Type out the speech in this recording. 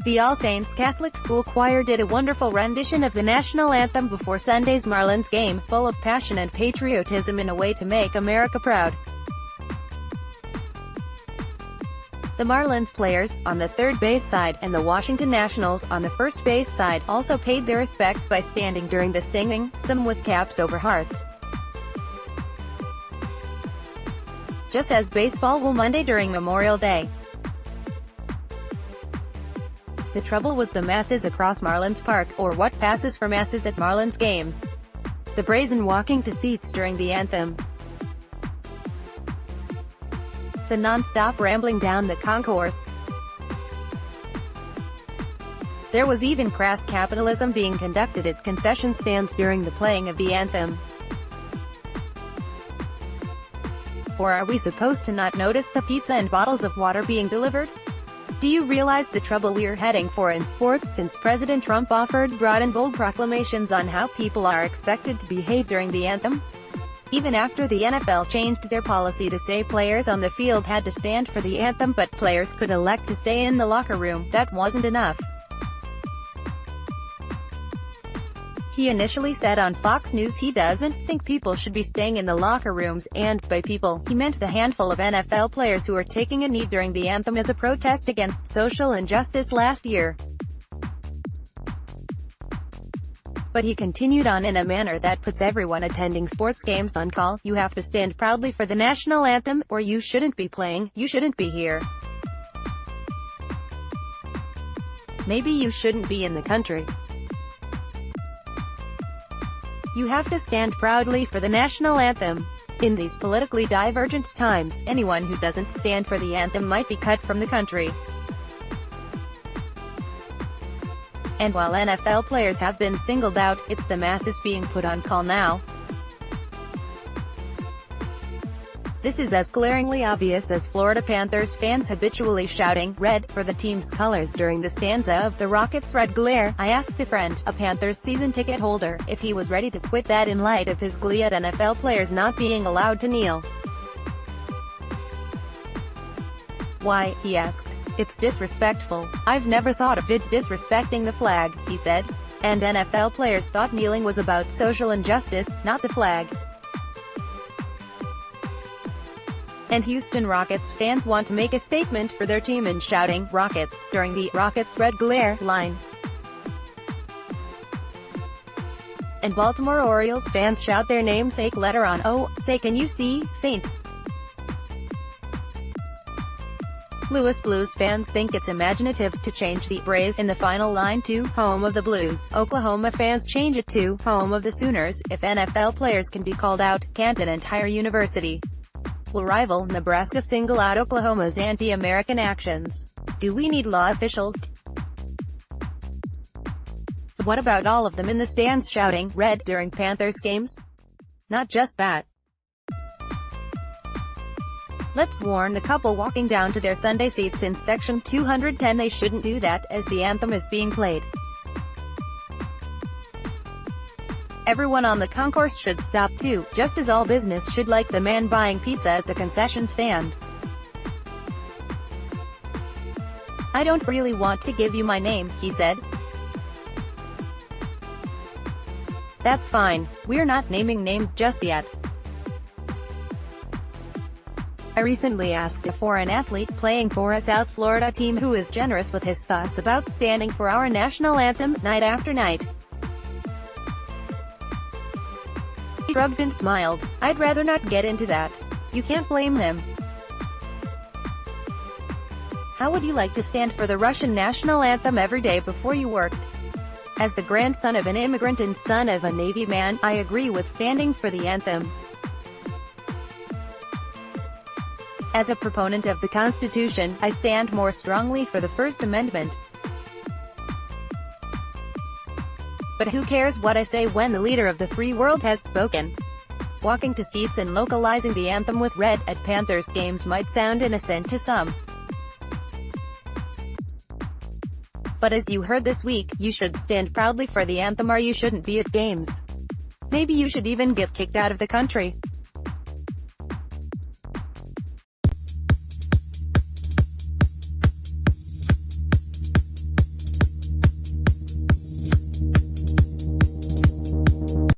The All Saints Catholic School Choir did a wonderful rendition of the national anthem before Sunday's Marlins game, full of passion and patriotism in a way to make America proud. The Marlins players, on the third base side, and the Washington Nationals, on the first base side, also paid their respects by standing during the singing, some with caps over hearts. Just as baseball will Monday during Memorial Day. The trouble was the masses across Marlins Park, or what passes for masses at Marlins games. The brazen walking to seats during the anthem. The non-stop rambling down the concourse. There was even crass capitalism being conducted at concession stands during the playing of the anthem. Or are we supposed to not notice the pizza and bottles of water being delivered? Do you realize the trouble we're heading for in sports since President Trump offered broad and bold proclamations on how people are expected to behave during the anthem? Even after the NFL changed their policy to say players on the field had to stand for the anthem but players could elect to stay in the locker room, that wasn't enough. He initially said on Fox News he doesn't think people should be staying in the locker rooms, and, by people, he meant the handful of NFL players who were taking a knee during the anthem as a protest against social injustice last year. But he continued on in a manner that puts everyone attending sports games on call: you have to stand proudly for the national anthem, or you shouldn't be playing, you shouldn't be here. Maybe you shouldn't be in the country. You have to stand proudly for the national anthem. In these politically divergent times, anyone who doesn't stand for the anthem might be cut from the country. And while NFL players have been singled out, it's the masses being put on call now. This is as glaringly obvious as Florida Panthers fans habitually shouting "Red" for the team's colors during the stanza of the Rockets' Red Glare. I asked a friend, a Panthers season ticket holder, if he was ready to quit that in light of his glee at NFL players not being allowed to kneel. "Why," he asked, "it's disrespectful. I've never thought of it disrespecting the flag," he said. And NFL players thought kneeling was about social injustice, not the flag. And Houston Rockets fans want to make a statement for their team in shouting "Rockets" during the Rockets' Red Glare line. And Baltimore Orioles fans shout their namesake letter on "Oh, say can you see, Saint." Louis Blues fans think it's imaginative to change the "Brave" in the final line to "Home of the Blues." Oklahoma fans change it to "Home of the Sooners." If NFL players can be called out, can't an entire university? Will rival Nebraska single out Oklahoma's anti-American actions? Do we need law officials What about all of them in the stands shouting "Red" during Panthers games? Not just that. Let's warn the couple walking down to their Sunday seats in section 210 they shouldn't do that, as the anthem is being played. Everyone on the concourse should stop too, just as all business should, like the man buying pizza at the concession stand. "I don't really want to give you my name," he said. "That's fine. We're not naming names just yet." I recently asked a foreign athlete playing for a South Florida team who is generous with his thoughts about standing for our national anthem, night after night. He shrugged and smiled. "I'd rather not get into that." You can't blame him. How would you like to stand for the Russian national anthem every day before you worked? As the grandson of an immigrant and son of a Navy man, I agree with standing for the anthem. As a proponent of the Constitution, I stand more strongly for the First Amendment. But who cares what I say when the leader of the free world has spoken? Walking to seats and localizing the anthem with "Red" at Panthers games might sound innocent to some. But as you heard this week, you should stand proudly for the anthem or you shouldn't be at games. Maybe you should even get kicked out of the country.